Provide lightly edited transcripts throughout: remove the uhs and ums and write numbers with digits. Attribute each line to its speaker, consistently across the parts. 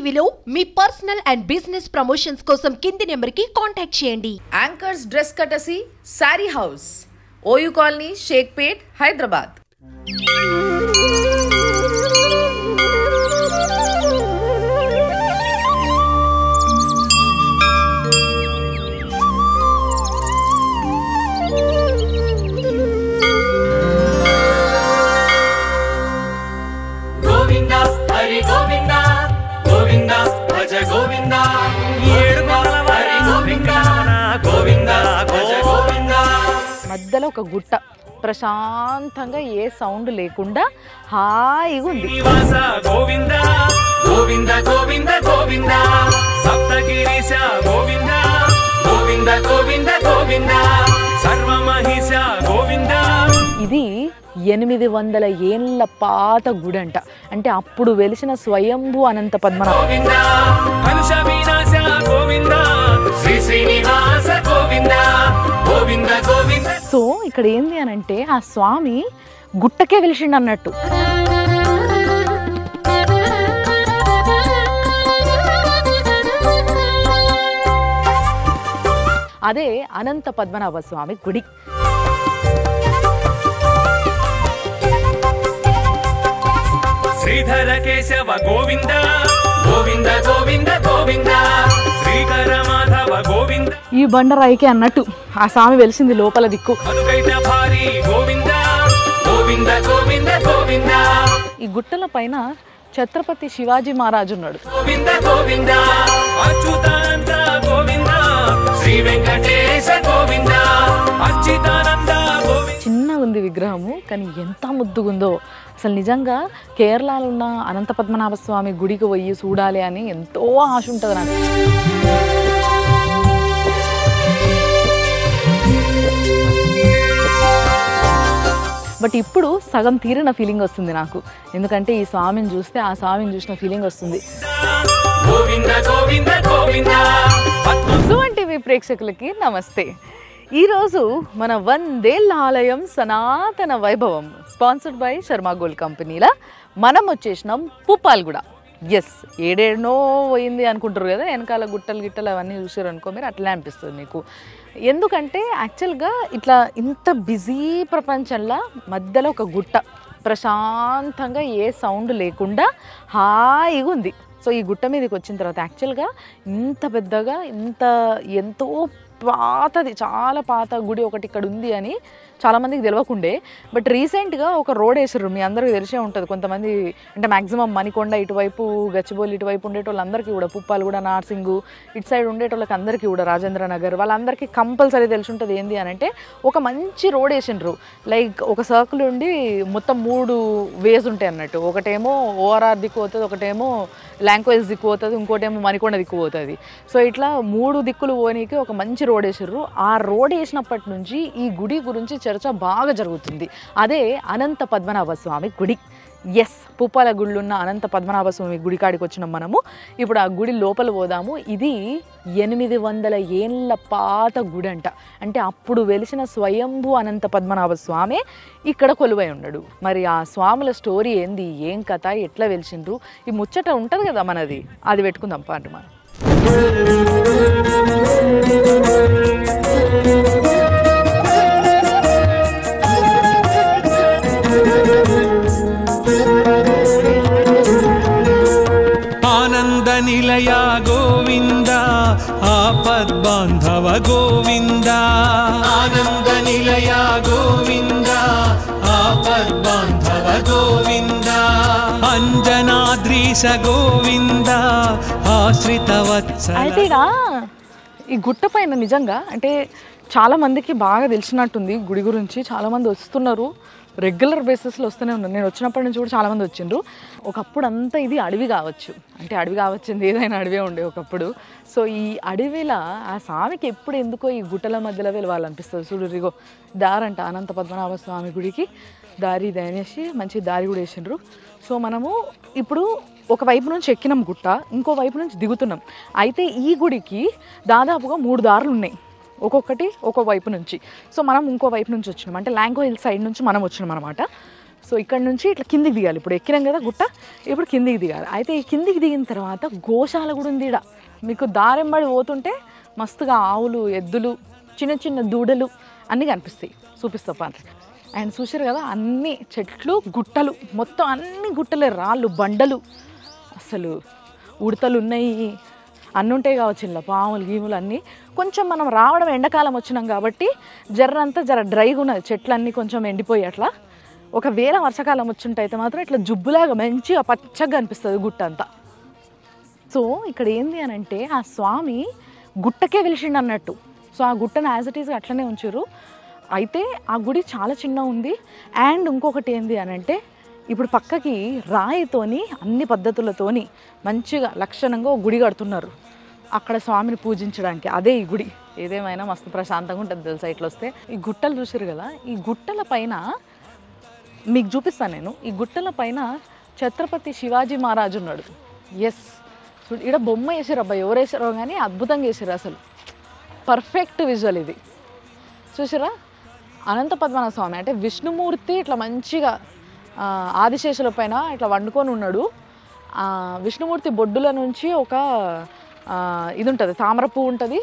Speaker 1: టీవీలో మీ personal and business promotions కోసం కింది నెంబర్కి కాంటాక్ట్ చేయండి.
Speaker 2: Anchors dress courtesy sari house, OU colony, Shaikpet, Hyderabad.
Speaker 3: మధ్యలో ఒక గుట్ట, ప్రశాంతంగా ఏ సౌండ్ లేకుండా హాయిగా ఉంది. ఇది 800 ఏళ్ల పాత గుడంట. అంటే అప్పుడు వెలిసిన స్వయంభూ అనంత పద్మనాభ. సో ఇక్కడ ఏంది అని అంటే ఆ స్వామి గుట్టకే వెలిసిండు అన్నట్టు. అదే అనంత పద్మనాభ స్వామి గుడి.
Speaker 4: శ్రీధర కేశవ గోవింద గోవింద గోవింద గోవింద, శ్రీకర మాధవ గోవింద.
Speaker 3: ఈ బండరాయికే అన్నట్టు ఆ స్వామి వెలిసింది లోపల దిక్కు. ఈ గుట్టల పైన ఛత్రపతి శివాజీ మహారాజు ఉన్నాడు. చిన్నగా ఉంది విగ్రహము, కానీ ఎంత ముద్దుగుందో అసలు. నిజంగా కేరళలో ఉన్న అనంత పద్మనాభ స్వామి గుడికి పోయి చూడాలి అని ఎంతో ఆశ ఉంటుంది నాకు. బట్ ఇప్పుడు సగం తీరిన ఫీలింగ్ వస్తుంది నాకు, ఎందుకంటే ఈ స్వామిని చూస్తే ఆ స్వామిని చూసిన ఫీలింగ్ వస్తుంది. సుమన్ టీవీ ప్రేక్షకులకి నమస్తే. ఈరోజు మన 100 ఏళ్ల ఆలయం సనాతన వైభవం స్పాన్సర్డ్ బై శర్మా గోల్డ్ కంపెనీల మనం వచ్చేసినాం పుప్పాలగూడ. ఎస్, ఏడేడనో పోయింది అనుకుంటారు కదా, వెనకాల గుట్టలు గిట్టలు అవన్నీ చూసారు అనుకో మీరు, అట్లే అనిపిస్తుంది మీకు. ఎందుకంటే యాక్చువల్గా ఇట్లా ఇంత బిజీ ప్రపంచంలో మధ్యలో ఒక గుట్ట, ప్రశాంతంగా ఏ సౌండ్ లేకుండా హాయిగా ఉంది. సో ఈ గుట్ట మీదకి వచ్చిన తర్వాత యాక్చువల్గా ఇంత పెద్దగా ఎంతో పాతది, చాలా పాత గుడి ఒకటి ఇక్కడ ఉంది అని చాలామందికి తెలియకుండే. బట్ రీసెంట్గా ఒక రోడ్ వేసారు, మీ అందరికీ తెలిసే ఉంటుంది. కొంతమంది అంటే మ్యాక్సిమం మణికొండ ఇటువైపు, గచ్చిబౌలి ఇటువైపు ఉండేటోళ్ళందరికీ కూడా, పుప్పాలగూడ, నార్సింగు ఇటు సైడ్ ఉండేటోళ్ళకి అందరికీ కూడా, రాజేంద్ర నగర్ వాళ్ళందరికీ కంపల్సరీ తెలిసి ఉంటుంది. ఏంది అని అంటే ఒక మంచి రోడ్ వేసిండ్రు. లైక్ ఒక సర్కిల్ ఉండి మొత్తం 3 వేస్ ఉంటాయి అన్నట్టు. ఒకటేమో ఓఆర్ఆర్ దిక్కు పోతుంది, ఒకటేమో లాంగ్వేజ్ దిక్కు పోతుంది, ఇంకోటేమో మణికొండ దిక్కు పోతుంది. సో ఇట్లా 3 దిక్కులు పోనీకి ఒక మంచి రోడ్ వేసారు. ఆ రోడ్ వేసినప్పటి నుంచి ఈ గుడి గురించి చర్చ బాగా జరుగుతుంది. అదే అనంత పద్మనాభ స్వామి గుడి. ఎస్, పుప్పాలగూడలో ఉన్న అనంత పద్మనాభ స్వామి గుడి కాడికి వచ్చినాం మనము. ఇప్పుడు ఆ గుడి లోపల పోదాము. ఇది 800 ఏళ్ల పాత గుడి అంట. అంటే అప్పుడు వెలిసిన స్వయంభూ అనంత పద్మనాభ స్వామి ఇక్కడ కొలువై ఉన్నాడు. మరి ఆ స్వాముల స్టోరీ ఏంది, ఏం కథ, ఎట్లా వెలిసిండ్రు, ఈ ముచ్చట ఉంటుంది కదా మనది, అది పెట్టుకుందాం పాటు మనం.
Speaker 4: ఆనంద నిలయ గోవింద, ఆపద్బాంధవ గోవింద. ఆనంద నిలయ గోవింద, ఆపద్బాంధవ గోవింద. అంజనాద్రీశ గోవింద, ఆశ్రిత వత్సల.
Speaker 3: అయితే ఈ గుట్ట పైన నిజంగా అంటే చాలామందికి బాగా తెలిసినట్టుంది గుడి గురించి. చాలామంది వస్తున్నారు, రెగ్యులర్ బేసిస్లో వస్తూనే ఉన్నారు. నేను వచ్చినప్పటి నుంచి కూడా చాలామంది వచ్చిండ్రు. ఒకప్పుడు అంతా ఇది అడవి కావచ్చు, అంటే అడవి కావచ్చింది, ఏదైనా అడవే ఉండే ఒకప్పుడు. సో ఈ అడవిలో ఆ స్వామికి ఎప్పుడు ఎందుకో ఈ గుట్టల మధ్యలో వెళ్ళాలనిపిస్తుంది. చూడురిగో దారంట అనంత పద్మనాభ స్వామి గుడికి దారి అనేసి మంచి దారి కూడా వేసిండ్రు. సో మనము ఇప్పుడు ఒకవైపు నుంచి ఎక్కినాం గుట్ట, ఇంకో వైపు నుంచి దిగుతున్నాం. అయితే ఈ గుడికి దాదాపుగా 3 దారులు ఉన్నాయి, ఒక్కొక్కటి ఒక్కో వైపు నుంచి. సో మనం ఇంకో వైపు నుంచి వచ్చినాం, అంటే లాంగో హిల్ సైడ్ నుంచి మనం వచ్చినాం అనమాట. సో ఇక్కడ నుంచి ఇట్లా కిందికి దిగాలి. ఇప్పుడు ఎక్కినాం కదా గుట్ట, ఇప్పుడు కిందికి దిగాలి. అయితే ఈ కిందికి దిగిన తర్వాత గోశాల కూడా ఉంది ఈడ. మీకు దారెంబడి పోతుంటే మస్తుగా ఆవులు, ఎద్దులు, చిన్న చిన్న దూడలు అన్నీ కనిపిస్తాయి. చూపిస్తా పాండ్రి. అండ్ చూసారు కదా అన్ని చెట్లు, గుట్టలు, మొత్తం అన్ని గుట్టలే, రాళ్ళు, బండలు, అసలు ఉడతలు ఉన్నాయి, అన్నీ ఉంటాయి కావచ్చు ఇలా, పాములు గీములు అన్నీ. కొంచెం మనం రావడం ఎండాకాలం వచ్చినాం కాబట్టి జర డ్రైగా ఉన్నది, చెట్లు అన్నీ కొంచెం ఎండిపోయి అట్లా. ఒకవేళ వర్షాకాలం వచ్చుంటే అయితే మాత్రం ఇట్లా జుబ్బులాగా మంచిగా పచ్చగా అనిపిస్తుంది గుట్ట అంతా. సో ఇక్కడ ఏంది అని అంటే ఆ స్వామి గుట్టకే వెలిసిండు అన్నట్టు. సో ఆ గుట్టను యాజ్ ఇట్ ఈస్గా అట్లనే ఉంచారు. అయితే ఆ గుడి చాలా చిన్న ఉంది. అండ్ ఇంకొకటి ఏంది అని అంటే ఇప్పుడు పక్కకి రాయితోని అన్ని పద్ధతులతోని మంచిగా లక్షణంగా ఒక గుడి కడుతున్నారు అక్కడ స్వామిని పూజించడానికి. అదే ఈ గుడి. ఏదేమైనా మస్తు ప్రశాంతంగా ఉంటుంది తెలుసా ఇట్లా వస్తే. ఈ గుట్టలు చూసారు కదా, ఈ గుట్టల పైన మీకు చూపిస్తాను నేను. ఈ గుట్టల పైన ఛత్రపతి శివాజీ మహారాజు ఉన్నాడు. ఎస్, ఇక్కడ బొమ్మ వేసారు అబ్బా, ఎవరు వేసారో కానీ అద్భుతంగా వేసారు అసలు. పర్ఫెక్ట్ విజువల్ ఇది. చూసారా, అనంత పద్మనాభ స్వామి అంటే విష్ణుమూర్తి ఇట్లా మంచిగా ఆదిశేషుల పైన ఇట్లా వండుకొని ఉన్నాడు. విష్ణుమూర్తి బొడ్డుల నుంచి ఒక ఇది ఉంటుంది, తామర పువ్వు ఉంటుంది.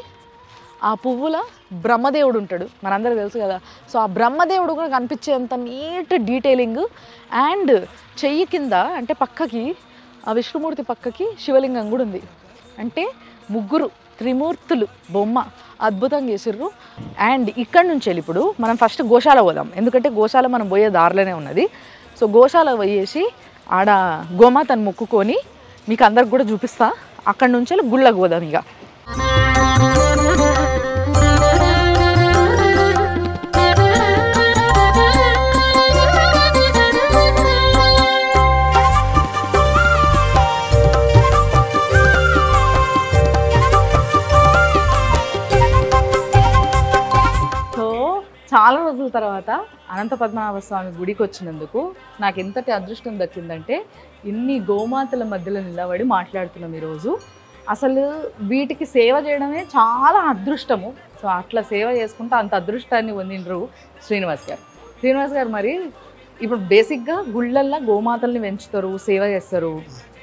Speaker 3: ఆ పువ్వుల బ్రహ్మదేవుడు ఉంటాడు, మనందరికీ తెలుసు కదా. సో ఆ బ్రహ్మదేవుడు కూడా కనిపించేంత నీట్ డీటెయిలింగ్. అండ్ చెయ్యి కింద అంటే పక్కకి ఆ విష్ణుమూర్తి పక్కకి శివలింగం కూడా ఉంది. అంటే ముగ్గురు త్రిమూర్తులు బొమ్మ అద్భుతంగా చేసిర్రు. అండ్ ఇక్కడ నుంచి వెళ్ళి ఇప్పుడు మనం ఫస్ట్ గోశాల పోదాం, ఎందుకంటే గోశాల మనం పోయే దారిలోనే ఉన్నది. సో గోశాల పోయేసి ఆడ గోమాతను మొక్కుకొని మీకు అందరికి కూడా చూపిస్తా. అక్కడ నుంచి వెళ్ళి గుళ్ళకు పోదాం ఇక. చాలా రోజుల తర్వాత అనంత పద్మనాభ స్వామి గుడికి వచ్చినందుకు నాకు ఎంతటి అదృష్టం దక్కిందంటే ఇన్ని గోమాతల మధ్యలో నిలబడి మాట్లాడుతున్నాం ఈరోజు. అసలు వీటికి సేవ చేయడమే చాలా అదృష్టము. సో అట్లా సేవ చేసుకుంటూ అంత అదృష్టాన్ని పొందిండ్రు శ్రీనివాస్ గారు. శ్రీనివాస్ గారు మరి ఇప్పుడు బేసిక్గా గుళ్ళల్లో గోమాతల్ని పెంచుతారు, సేవ చేస్తారు,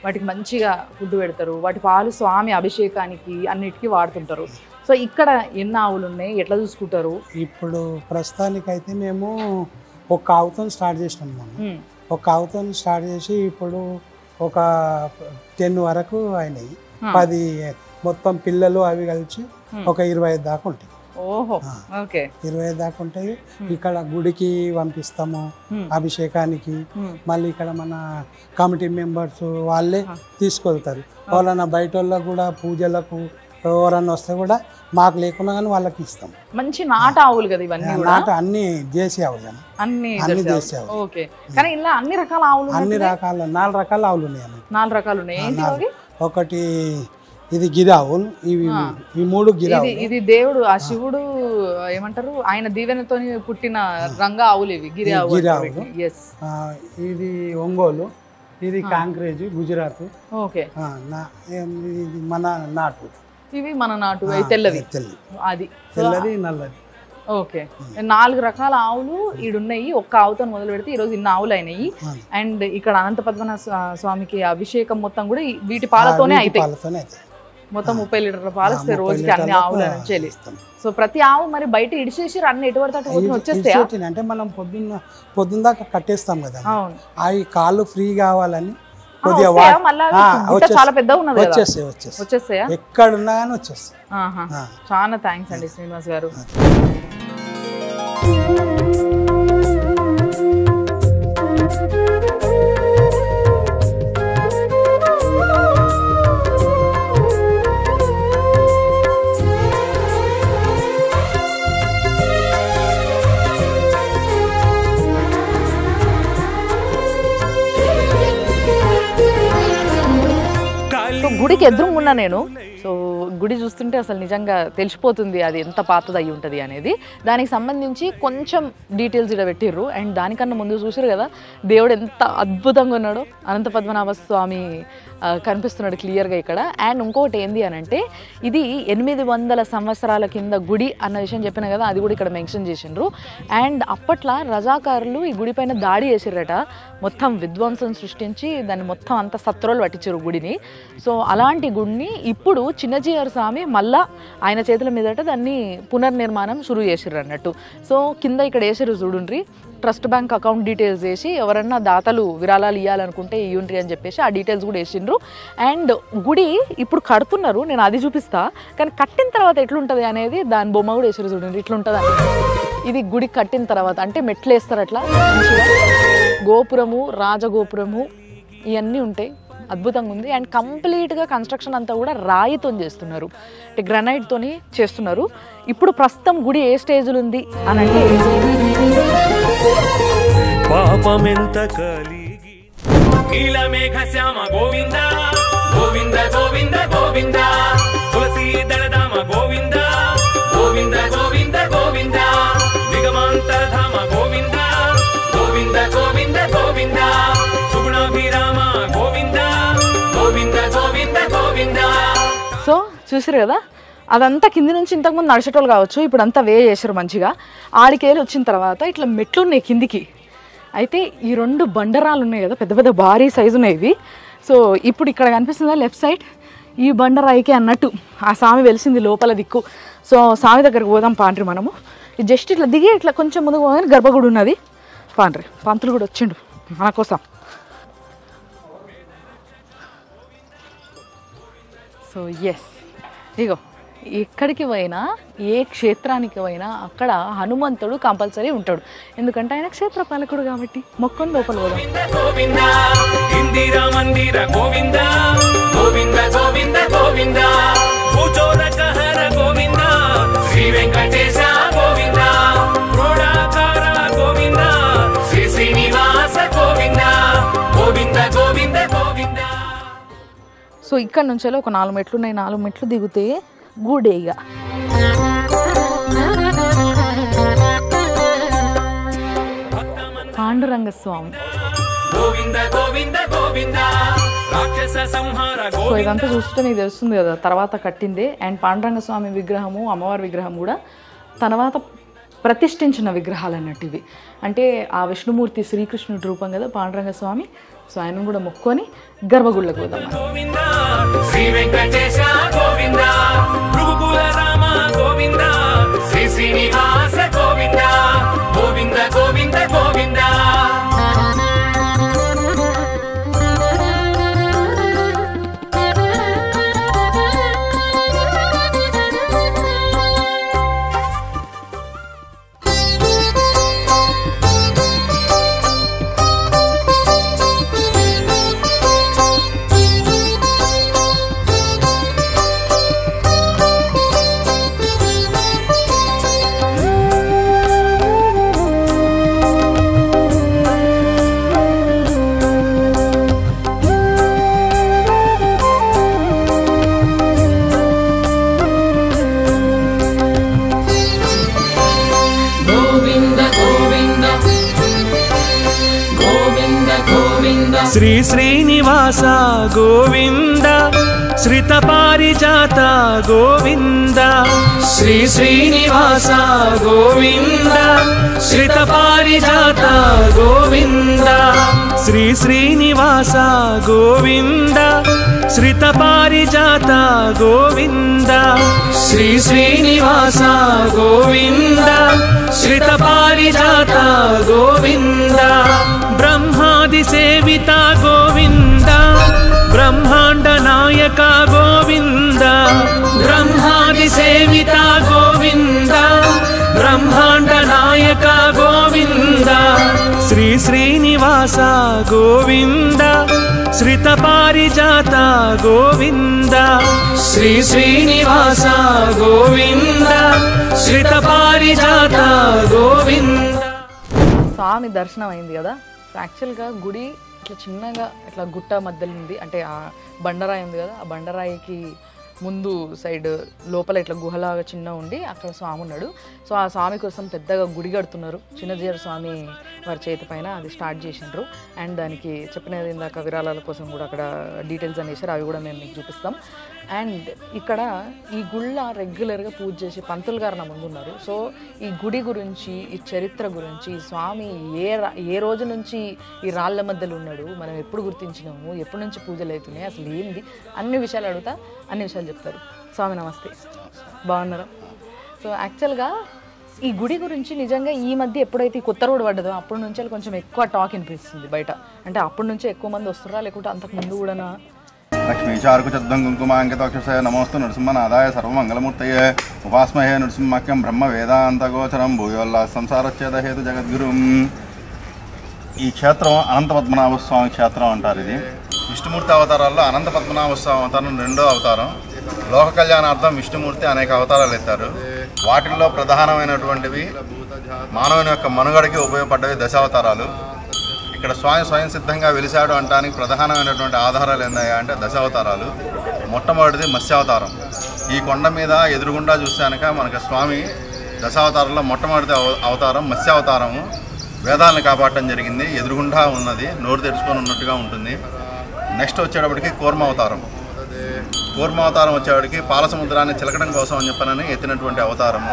Speaker 3: వాటికి మంచిగా ఫుడ్ పెడతారు, వాటి పాలు స్వామి అభిషేకానికి అన్నిటికీ వాడుతుంటారు. సో ఇక్కడ ఎన్ని ఆవులు ఉన్నాయి, ఎట్లా చూసుకుంటారు?
Speaker 5: ఇప్పుడు ప్రస్తుతానికైతే మేము ఒక ఆవుతో స్టార్ట్ చేసినాం. మనం ఒక ఆవుతో స్టార్ట్ చేసి ఇప్పుడు ఒక 10 వరకు అయినాయి. 10 మొత్తం పిల్లలు అవి కలిసి ఒక 25 దాకా ఉంటాయి.
Speaker 3: ఓహో, ఓకే,
Speaker 5: 25 దాకా ఉంటాయి. ఇక్కడ గుడికి పంపిస్తాము అభిషేకానికి. మళ్ళీ ఇక్కడ మన కమిటీ మెంబర్స్ వాళ్ళే తీసుకెళ్తారు. ఎవరన్నా బయట వాళ్ళకు కూడా పూజలకు ఎవరన్నా వస్తే కూడా మాకు లేకున్నా కానీ వాళ్ళకి ఇస్తాం.
Speaker 3: మంచి నాట ఆవులు కదా ఇవన్నీ,
Speaker 5: నాట అన్ని దేశీ ఆవులు, అన్ని దేశీ ఆవులు.
Speaker 3: ఓకే, కానీ ఇలా అన్ని రకాల ఆవులు,
Speaker 5: అన్ని రకాల 4 రకాల ఆవులు ఉన్నాయి.
Speaker 3: 4 రకాలు ఉన్నాయి.
Speaker 5: ఒకటి ఇది గిరావులు, ఇవి ఈ 3 గిరావులు.
Speaker 3: ఇది దేవుడు ఆ శివుడు ఏమంటారు ఆయన దీవెనతో పుట్టిన రంగా ఆవులు ఇవి గిరావులు.
Speaker 5: ఇది ఒంగోలు, ఇది కాంక్రేజ్ గుజరాత్.
Speaker 3: ఓకే,
Speaker 5: ఇది మన నాటు.
Speaker 3: ఇవి మన నాటు తెల్లవి, అది
Speaker 5: తెల్లది నల్లది.
Speaker 3: ఓకే, 4 రకాల ఆవులు ఈడున్నాయి. ఒక్క ఆవుతో మొదలు పెడితే ఈరోజు ఇన్ని ఆవులు అయినాయి. అండ్ ఇక్కడ అనంత పద్మనాభ స్వామికి అభిషేకం మొత్తం కూడా వీటి పాలతోనే అవుతాయి. మొత్తం 30 లీటర్ల పాలు వస్తాయి రోజుకి అన్ని ఆవుల నుంచి వెళ్ళి. సో ప్రతి ఆవు మరి బయట ఇడిచేసి అన్ని ఎటువంటి వచ్చేస్తాయి.
Speaker 5: అంటే మనం పొద్దున్న దాకా కట్టేస్తాం కదా, అవి కాళ్ళు ఫ్రీ కావాలని
Speaker 3: చాలా పెద్ద ఉన్నది,
Speaker 5: వచ్చేస్తాయా ఎక్కడున్నా కానీ వచ్చేస్తాయి.
Speaker 3: చాలా థ్యాంక్స్ అండి శ్రీనివాస్ గారు. గుడికి ఎదురుగున్నా నేను. సో గుడి చూస్తుంటే అసలు నిజంగా తెలిసిపోతుంది అది ఎంత పాతది అయి ఉంటుంది అనేది. దానికి సంబంధించి కొంచెం డీటెయిల్స్ ఇక్కడ పెట్టిర్రు. అండ్ దానికన్నా ముందు చూసారు కదా దేవుడు ఎంత అద్భుతంగా ఉన్నాడో. అనంత పద్మనాభ స్వామి కనిపిస్తున్నాడు క్లియర్గా ఇక్కడ. అండ్ ఇంకొకటి ఏంది అని అంటే ఇది 800 సంవత్సరాల కింద గుడి అన్న విషయం చెప్పిన కదా, అది కూడా ఇక్కడ మెన్షన్ చేసిండ్రు. అండ్ అప్పట్లో రజాకారులు ఈ గుడి పైన దాడి చేసిర్రట, మొత్తం విధ్వంసం సృష్టించి దాన్ని మొత్తం అంతా సత్రోలు పట్టించారు గుడిని. సో అలాంటి గుడిని ఇప్పుడు చిన్నజీఆర్ స్వామి మళ్ళా ఆయన చేతుల మీదట దాన్ని పునర్నిర్మాణం షురూ చేసిర్రు అన్నట్టు. సో కింద ఇక్కడ వేసిర్రు చూడుండ్రి, ట్రస్ట్ బ్యాంక్ అకౌంట్ డీటెయిల్స్ వేసి ఎవరన్నా దాతలు విరాళాలు ఇవ్వాలనుకుంటే ఇవ్వండి అని చెప్పేసి ఆ డీటెయిల్స్ కూడా వేసిండ్రు. అండ్ గుడి ఇప్పుడు కడుతున్నారు, నేను అది చూపిస్తా, కానీ కట్టిన తర్వాత ఎట్లుంటుంది అనేది దాని బొమ్మ కూడా వేసారు చూడండి, ఇట్లుంటుంది అని. ఇది గుడి కట్టిన తర్వాత అంటే మెట్లు వేస్తారు అట్లా మంచిగా, గోపురము రాజగోపురము ఇవన్నీ ఉంటాయి, అద్భుతంగా ఉంది. అండ్ కంప్లీట్గా కన్స్ట్రక్షన్ అంతా కూడా రాయితో చేస్తున్నారు, అంటే గ్రనైట్తోని చేస్తున్నారు. ఇప్పుడు ప్రస్తుతం గుడి ఏ స్టేజ్లో ఉంది అని అంటే
Speaker 4: పాపమెంత కలిగి నీలమేఘ శ్యామ గోవింద గోవింద గోవింద గోవింద తులసి దళధామ గోవింద గోవింద గోవింద గోవింద నిగమాంతరధామ గోవింద గోవింద గోవింద గోవింద సుగుణాభిరామ గోవింద గోవింద గోవింద గోవింద.
Speaker 3: సో చూసారు కదా, అదంతా కింది నుంచి ఇంతకుముందు నడిచేటోళ్ళు కావచ్చు, ఇప్పుడు అంతా వే చేశారు మంచిగా. ఆడికేళ్ళు వచ్చిన తర్వాత ఇట్లా మెట్లు ఉన్నాయి కిందికి. అయితే ఈ 2 బండరాలు ఉన్నాయి కదా, పెద్ద పెద్ద భారీ సైజు ఉన్నాయి ఇవి. సో ఇప్పుడు ఇక్కడ కనిపిస్తుందా లెఫ్ట్ సైడ్, ఈ బండరాయికే అన్నట్టు ఆ స్వామి వెలిసింది లోపల దిక్కు. సో స్వామి దగ్గరకు పోదాం పాండ్రి మనము. జస్ట్ ఇట్లా దిగి ఇట్లా కొంచెం ముందుకు పోగానే గర్భగుడి ఉన్నది. పాండ్రి పంతులు కూడా వచ్చిండు మన కోసం. సో ఎస్, ఇగో ఎక్కడికి పోయినా ఏ క్షేత్రానికి పోయినా అక్కడ హనుమంతుడు కంపల్సరీ ఉంటాడు, ఎందుకంటే ఆయన క్షేత్ర పాలకుడు కాబట్టి. మొక్కని లోపల పోదాం.
Speaker 4: గోవింద ఇందిరా మందిర గోవింద గోవింద గోవింద గోవింద భూచోరకహర గోవింద శ్రీ వెంకటేశ గోవింద క్రోడాకార గోవింద శ్రీ శ్రీనివాస గోవింద గోవింద గోవింద గోవింద.
Speaker 3: సో ఇక్కడ నుంచి ఒక 4 మెట్లు ఉన్నాయి, 4 మెట్లు దిగితే గూడేగా. పాండురంగ స్వామి. సో ఇదంతా చూస్తుంటే నీకు తెలుస్తుంది కదా తర్వాత కట్టిందే. అండ్ పాండురంగ స్వామి విగ్రహము అమ్మవారి విగ్రహం కూడా తర్వాత ప్రతిష్ఠించిన విగ్రహాలు అన్నట్టు ఇవి. అంటే ఆ విష్ణుమూర్తి శ్రీకృష్ణుడి రూపం కదా పాండురంగ స్వామి. సో ఆయన కూడా మొక్కుకొని గర్భగుళ్ళకు పోదాం.
Speaker 4: శ్రీ వెంకటేశ గోవింద భృగుకుల రామ గోవింద శ్రీ శ్రీనివాస గోవింద గోవింద గోవింద గోవింద. శ్రీ శ్రీనివాస గోవింద శ్రిత పారిజాత గోవింద శ్రీ శ్రీనివాస గోవింద శ్రిత పారిజాత గోవింద శ్రీ శ్రీనివాస గోవింద శ్రిత పారిజాత గోవింద శ్రీ శ్రీనివాస గోవింద శ్రిత పారిజాత గోవింద బ్రహ్మాది సేవిత గోవింద బ్రహ్మాండ నాయక గోవింద బ్రహ్మాది సేవిత గోవింద బ్రహ్మాండ నాయక గోవింద శ్రీ శ్రీనివాస గోవింద శ్రిత పారిజాత గోవింద శ్రీ శ్రీనివాస గోవింద శ్రిత పారిజాత గోవింద.
Speaker 3: స్వామి దర్శనం అయింది కదా. సో యాక్చువల్గా గుడి ఇట్లా చిన్నగా ఇట్లా గుట్ట మధ్యలో ఉంది, అంటే ఆ బండరాయి ఉంది కదా, ఆ బండరాయికి ముందు సైడ్ లోపల ఇట్లా గుహలాగా చిన్న ఉండి అక్కడ స్వామి ఉన్నాడు. సో ఆ స్వామి కోసం పెద్దగా గుడి కడుతున్నారు. చిన్నజీయర్ స్వామి వారి చేతి పైన అది స్టార్ట్ చేసిండ్రు. అండ్ దానికి చెప్పినది ఇందాక విరాళాల కోసం కూడా అక్కడ డీటెయిల్స్ అని వేసారు, అవి కూడా మేము మీకు చూపిస్తాం. అండ్ ఇక్కడ ఈ గుళ్ళ రెగ్యులర్గా పూజ చేసి పంతులు గారు నా ముందు ఉన్నారు. సో ఈ గుడి గురించి, ఈ చరిత్ర గురించి, ఈ స్వామి ఏ రోజు నుంచి ఈ రాళ్ళ మధ్యలో ఉన్నాడు, మనం ఎప్పుడు గుర్తించినాము, ఎప్పటి నుంచి పూజలు అవుతున్నాయి, అసలు ఏంది, అన్ని విషయాలు అడుగుతా, అన్ని విషయాలు చెప్తారు. స్వామి నమస్తే, బాగున్నారా? సో యాక్చువల్గా ఈ గుడి గురించి నిజంగా ఈ మధ్య ఎప్పుడైతే ఈ కొత్త రోడ్ పడ్డదో అప్పటి నుంచి కొంచెం ఎక్కువ టాక్ వినిపిస్తుంది బయట. అంటే అప్పటి నుంచి ఎక్కువ మంది వస్తున్నారా, లేకుంటే అంతకు ముందు కూడా?
Speaker 6: లక్ష్మీచారుకుచద్దం కుంకుమాంకితోక్షసే నమోస్తు నృసింహనాదాయ సర్వమంగళమూర్తయే ఉపాస్మహే నృసింహక్యం బ్రహ్మ వేదాంతగోచరం భూయోల్లా సంసారచ్ఛేద హేతు జగద్గురుం. ఈ క్షేత్రం అనంత పద్మనాభ స్వామి క్షేత్రం అంటారు. ఇది విష్ణుమూర్తి అవతారాల్లో అనంత పద్మనాభ స్వామి అవతారం రెండో అవతారం. లోక కళ్యాణార్థం విష్ణుమూర్తి అనేక అవతారాలు ఎత్తారు. వాటిల్లో ప్రధానమైనటువంటివి మానవుని యొక్క మనుగడకి ఉపయోగపడ్డవి దశావతారాలు. ఇక్కడ స్వామి స్వయం సిద్ధంగా వెలిశాడు అనడానికి ప్రధానమైనటువంటి ఆధారాలు ఏందయ్యా అంటే దశావతారాలు. మొట్టమొదటిది మత్స్యావతారం. ఈ కొండ మీద ఎదురుగుండా చూసాక మనకి స్వామి దశావతారంలో మొట్టమొదటి అవతారం మత్స్యావతారము. వేదాలను కాపాడటం జరిగింది, ఎదురుగుండా ఉన్నది, నోరు తెరుచుకొని ఉన్నట్టుగా ఉంటుంది. నెక్స్ట్ వచ్చేటప్పటికి కూర్మావతారం. కూర్మావతారం వచ్చేవాడికి పాల సముద్రాన్ని చిలకడం కోసం అని చెప్పనని ఎత్తినటువంటి అవతారము.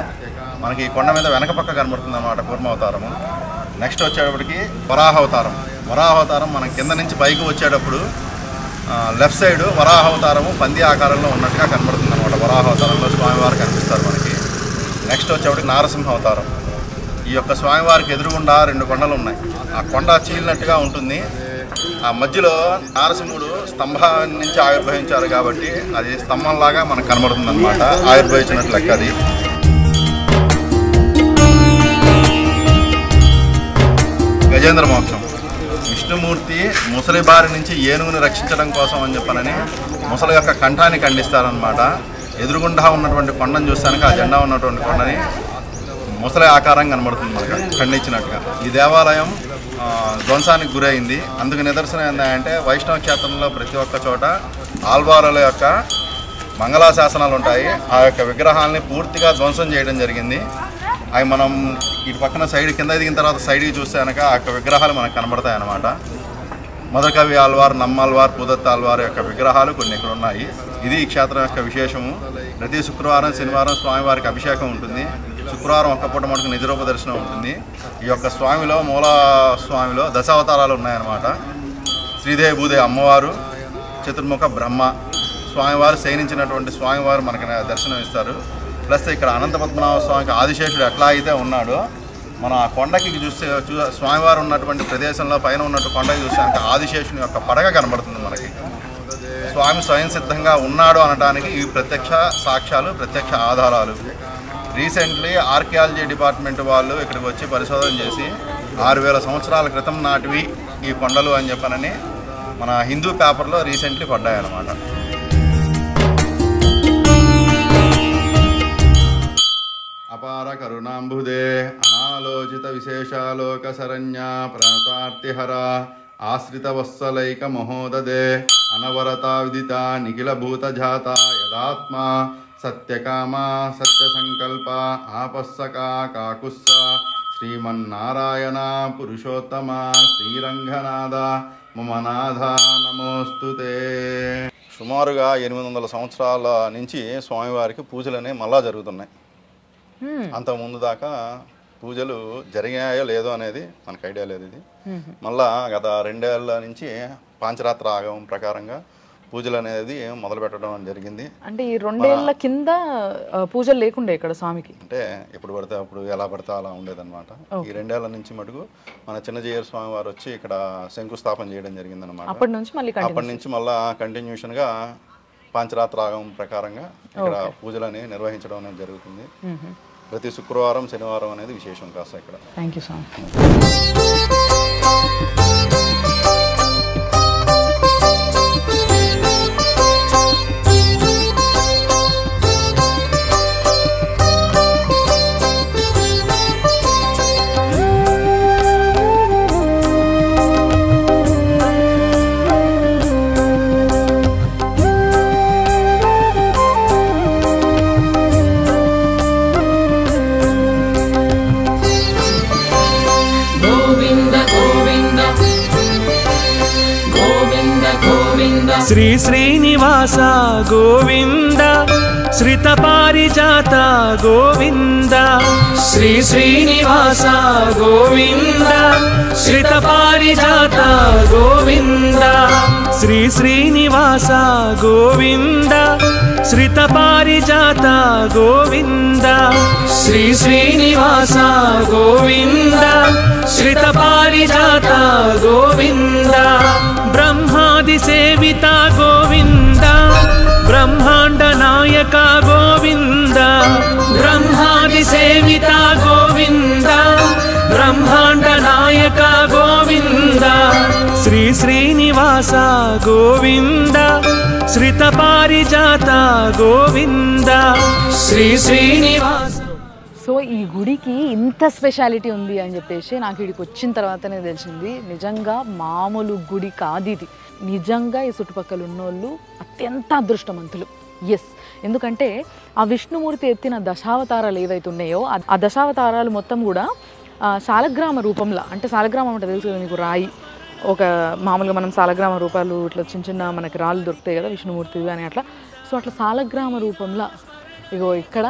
Speaker 6: మనకి ఈ కొండ మీద వెనక పక్క కనబడుతుంది అన్నమాట కూర్మావతారము. నెక్స్ట్ వచ్చేటప్పటికి వరాహావతారం. వరాహావతారం మనం కింద నుంచి పైకి వచ్చేటప్పుడు లెఫ్ట్ సైడ్ వరాహావతారము పంది ఆకారంలో ఉన్నట్టుగా కనబడుతుంది అనమాట. వరాహావతారంలో స్వామివారు కనిపిస్తారు మనకి. నెక్స్ట్ వచ్చేటప్పటికి నారసింహ అవతారం. ఈ యొక్క స్వామివారికి ఎదురుగుండా 2 కొండలు ఉన్నాయి. ఆ కొండ చీలినట్టుగా ఉంటుంది. ఆ మధ్యలో నారసింహుడు స్తంభం నుంచి ఆవిర్భవించారు కాబట్టి అది స్తంభంలాగా మనకు కనబడుతుంది అనమాట, ఆవిర్భవించినట్లు లెక్క అది. గజేంద్ర మోక్షం. విష్ణుమూర్తి ముసలి బారి నుంచి ఏనుగుని రక్షించడం కోసం అని చెప్పనని ముసలి యొక్క కంఠాన్ని ఖండిస్తారనమాట. ఎదురుగుండా ఉన్నటువంటి కొండను చూస్తానికి ఆ జెండా ఉన్నటువంటి కొండని ముసలి ఆకారం కనబడుతుంది మనకు ఖండించినట్టుగా. ఈ దేవాలయం ధ్వంసానికి గురైంది. అందుకు నిదర్శనం ఏంటంటే వైష్ణవ క్షేత్రంలో ప్రతి ఒక్క చోట ఆల్వారుల యొక్క మంగళాశాసనాలు ఉంటాయి. ఆ యొక్క విగ్రహాలని పూర్తిగా ధ్వంసం చేయడం జరిగింది. అవి మనం ఇటు పక్కన సైడ్ కింద దిగిన తర్వాత సైడ్కి చూస్తే కనుక ఆ యొక్క విగ్రహాలు మనకు కనబడతాయి అన్నమాట. మధురకవి ఆల్వార్, నమ్మాల్వార్, పూదత్త ఆల్వార్ యొక్క విగ్రహాలు కొన్ని ఇక్కడ ఉన్నాయి. ఇది ఈ క్షేత్రం యొక్క విశేషము. ప్రతి శుక్రవారం శనివారం స్వామివారికి అభిషేకం ఉంటుంది. శుక్రవారం ఒక్క పూట మటుకు నిజరూప దర్శనం ఉంటుంది. ఈ యొక్క స్వామిలో మూల స్వామిలో దశావతారాలు ఉన్నాయన్నమాట. శ్రీదేవి భూదేవి అమ్మవారు, చతుర్ముఖ బ్రహ్మ స్వామివారు శయనించినటువంటి స్వామివారు మనకు దర్శనం ఇస్తారు. ప్లస్ ఇక్కడ అనంత పద్మనాభ స్వామికి ఆదిశేషుడు ఎట్లా అయితే ఉన్నాడో మనం ఆ కొండకి చూస్తే స్వామివారు ఉన్నటువంటి ప్రదేశంలో పైన ఉన్నట్టు కొండకి చూస్తే ఆదిశేషుని యొక్క పడగ కనబడుతుంది మనకి. స్వామి స్వయం సిద్ధంగా ఉన్నాడు అనడానికి ఇవి ప్రత్యక్ష సాక్ష్యాలు, ప్రత్యక్ష ఆధారాలు. రీసెంట్లీ ఆర్కియాలజీ డిపార్ట్మెంట్ వాళ్ళు ఇక్కడికి వచ్చి పరిశోధన చేసి 6000 సంవత్సరాల క్రితం నాటివి ఈ కొండలు అని చెప్పనని మన హిందూ పేపర్లో రీసెంట్లీ పడ్డాయన్నమాట. అపార కరుణాంబుదే అనాలోచిత విశేషాలోక శరణ్యా ప్రణతార్తిహర ఆశ్రిత వత్సలైక మహోదదే అనవరత విదిత నిఖిల భూతజాత యదాత్మ సత్యకామ సత్యసంకల్ప ఆపస్సకా కాకుస్స శ్రీమన్నారాయణ పురుషోత్తమ శ్రీరంగనాథ మమ నాథ నమోస్తుతే. సుమారుగా 800 సంవత్సరాల నుంచి స్వామివారికి పూజలు అనేవి మళ్ళా జరుగుతున్నాయి. అంతకుముందు దాకా పూజలు జరిగాయో లేదో అనేది మనకు ఐడియా లేదు. ఇది మళ్ళా గత 2 ఏళ్ల నుంచి పాంచరాత్ర ఆగమం ప్రకారంగా పూజలు అనేది మొదలు పెట్టడం జరిగింది.
Speaker 3: అంటే ఈ 2 ఏళ్ల కింద పూజలు లేకుండే ఇక్కడ స్వామికి, అంటే
Speaker 6: ఎప్పుడు పడితే అప్పుడు ఎలా పడితే అలా ఉండేదన్నమాట. ఈ 2 ఏళ్ల నుంచి మటుకు మన చిన్నజీయర్ స్వామి వారు వచ్చి ఇక్కడ శంకుస్థాపన చేయడం జరిగింది అనమాట.
Speaker 3: అప్పటి నుంచి
Speaker 6: మళ్ళీ కంటిన్యూషన్గా పాంచరాత్ర ఆగమం ప్రకారంగా ఇక్కడ పూజలని నిర్వహించడం అనేది జరుగుతుంది. ప్రతి శుక్రవారం శనివారం అనేది విశేషం కాస్త ఇక్కడ.
Speaker 3: Thank you sir.
Speaker 4: Sri Srinivasa Govinda శ్రిత పారిజాత గోవింద శ్రీ శ్రీనివాస గోవింద శ్రిత పారిజాత గోవింద శ్రీ శ్రీనివాస గోవింద శ్రిత పారిజాత గోవింద శ్రీ శ్రీనివాస గోవింద శ్రిత పారిజాత గోవింద బ్రహ్మాది సేవిత గోవింద బ్రహ్మాండ నాయక గోవింద బ్రహ్మాది సేవిత గోవింద బ్రహ్మాండ నాయక గోవింద శ్రీ శ్రీనివాస గోవింద శ్రిత పారిజాత గోవింద శ్రీ శ్రీనివాస.
Speaker 3: సో ఈ గుడికి ఇంత స్పెషాలిటీ ఉంది అని చెప్పేసి నాకు ఇక్కడికి వచ్చిన తర్వాతనే తెలిసింది. నిజంగా మామూలు గుడి కాదు ఇది. నిజంగా ఈ చుట్టుపక్కల ఉన్నోళ్ళు అత్యంత అదృష్టవంతులు. ఎస్, ఎందుకంటే ఆ విష్ణుమూర్తి ఎత్తిన దశావతారాలు ఏవైతే ఉన్నాయో ఆ దశావతారాలు మొత్తం కూడా శాలగ్రామ రూపంలో, అంటే శాలగ్రామం అంటే తెలుసు కదా మీకు, రాయి ఒక మామూలుగా మనం శాలగ్రామ రూపాలు ఇట్లా చిన్న చిన్న మనకి రాళ్ళు దొరుకుతాయి కదా విష్ణుమూర్తివి అని అట్లా. సో అట్లా శాలగ్రామ రూపంలో ఇగో ఇక్కడ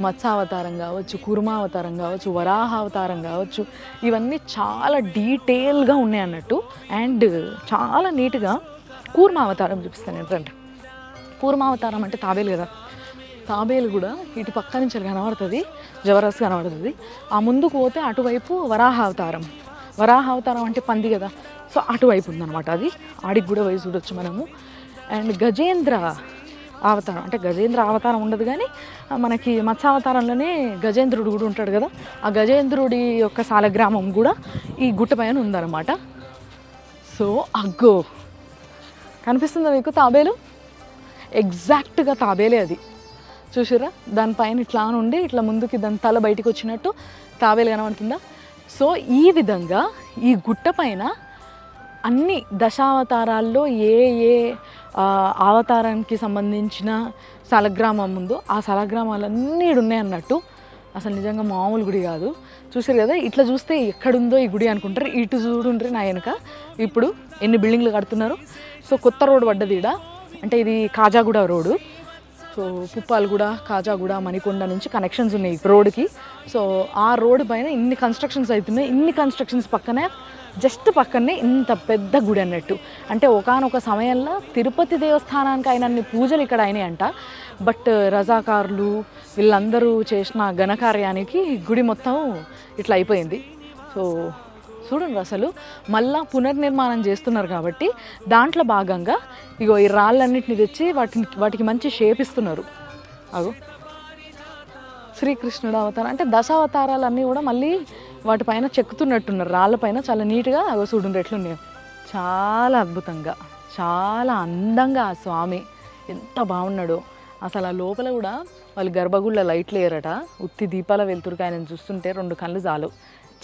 Speaker 3: మత్స్యావతారం కావచ్చు, కుర్మావతారం కావచ్చు, వరాహావతారం కావచ్చు, ఇవన్నీ చాలా డీటెయిల్గా ఉన్నాయి అన్నట్టు. అండ్ చాలా నీట్గా కూర్మావతారం చూపిస్తాను. ఏంటంటే కూర్మావతారం అంటే తాబేలు కదా, తాబేలు కూడా ఇటు పక్క నుంచి కనబడుతుంది, జబర్దస్త్ కనబడుతుంది. ఆ ముందుకు పోతే అటువైపు వరాహావతారం. వరాహావతారం అంటే పంది కదా, సో అటువైపు ఉందన్నమాట. అది ఆడికి కూడా పోయి చూడొచ్చు మనము. అండ్ గజేంద్ర అవతారం అంటే గజేంద్ర అవతారం ఉండదు కానీ మనకి మత్స్యావతారంలోనే గజేంద్రుడు కూడా ఉంటాడు కదా, ఆ గజేంద్రుడి యొక్క శాలగ్రామం కూడా ఈ గుట్ట పైన ఉందన్నమాట. సో అగ్గో కనిపిస్తుందా మీకు తాబేలు? ఎగ్జాక్ట్గా తాబేలే అది, చూసారా? దానిపైన ఇట్లా ఉండి ఇట్లా ముందుకి దాని తల బయటికి వచ్చినట్టు తాబేలు కనబడుతుందా? సో ఈ విధంగా ఈ గుట్ట పైన అన్ని దశావతారాల్లో ఏ ఏ అవతారానికి సంబంధించిన శాలగ్రామం ఉందో ఆ శాలగ్రామాలన్నీ ఉన్నాయి అన్నట్టు. అసలు నిజంగా మామూలు గుడి కాదు. చూసారు కదా, ఇట్లా చూస్తే ఎక్కడుందో ఈ గుడి అనుకుంటారు. ఇటు చూడుండ్రి నా వెనక ఇప్పుడు ఎన్ని బిల్డింగ్లు కడుతున్నారు. సో కొత్త రోడ్డు పడ్డది ఈడ, అంటే ఇది కాజాగూడ రోడ్డు. సో పుప్పాలగూడ, కాజాగూడ, మణికొండ నుంచి కనెక్షన్స్ ఉన్నాయి రోడ్డుకి. సో ఆ రోడ్డు పైన ఇన్ని కన్స్ట్రక్షన్స్ అవుతున్నాయి. ఇన్ని కన్స్ట్రక్షన్స్ పక్కనే, జస్ట్ పక్కనే ఇంత పెద్ద గుడి అన్నట్టు. అంటే ఒకానొక సమయంలో తిరుపతి దేవస్థానానికి అయినన్ని పూజలు ఇక్కడ అయినాయి అంట. బట్ రజాకారులు వీళ్ళందరూ చేసిన ఘనకార్యానికి గుడి మొత్తం ఇట్లా అయిపోయింది. సో చూడండి, అసలు మళ్ళా పునర్నిర్మాణం చేస్తున్నారు కాబట్టి దాంట్లో భాగంగా ఇగో ఈ రాళ్ళన్నింటినీ తెచ్చి వాటికి మంచి షేప్ ఇస్తున్నారు. అగో శ్రీకృష్ణుడు అవతారం అంటే దశావతారాలన్నీ కూడా మళ్ళీ వాటిపైన చెక్కుతున్నట్టున్నారు రాళ్ళపైన. చాలా నీట్గా అగో చూడండి ఎట్లున్నాయో, చాలా అద్భుతంగా, చాలా అందంగా ఆ స్వామి ఎంత బాగున్నాడో. అసలు ఆ లోపల కూడా వాళ్ళు గర్భగుళ్ళ లైట్లు వేయరట, ఉత్తి దీపాల వెలుతురుకి ఆయన చూస్తుంటే 2 కళ్ళు చాలు.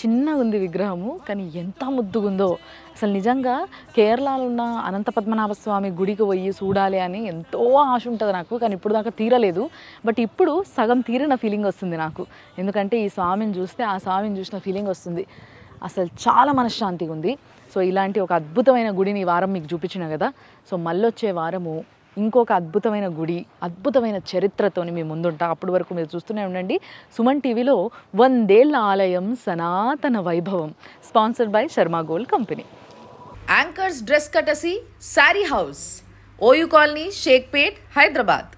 Speaker 3: చిన్నగా ఉంది విగ్రహము, కానీ ఎంత ముద్దుగుందో. అసలు నిజంగా కేరళలో ఉన్న అనంత పద్మనాభ స్వామి గుడికి పోయి చూడాలి అని ఎంతో ఆశ ఉంటుంది నాకు, కానీ ఇప్పుడు దాకా తీరలేదు. బట్ ఇప్పుడు సగం తీరిన ఫీలింగ్ వస్తుంది నాకు, ఎందుకంటే ఈ స్వామిని చూస్తే ఆ స్వామిని చూసిన ఫీలింగ్ వస్తుంది. అసలు చాలా మనశ్శాంతిగా ఉంది. సో ఇలాంటి ఒక అద్భుతమైన గుడిని ఈ వారం మీకు చూపించిన కదా. సో మళ్ళొచ్చే వారము ఇంకొక అద్భుతమైన గుడి, అద్భుతమైన చరిత్రతోని మీ ముందుంటా. అప్పటి వరకు మీరు చూస్తూనే ఉండండి సుమన్ టీవీలో 100 ఏళ్ల ఆలయం సనాతన వైభవం, sponsored by Sharma gold company.
Speaker 2: Anchors dress కటసి sari house, OU colony, Shaikpet, Hyderabad.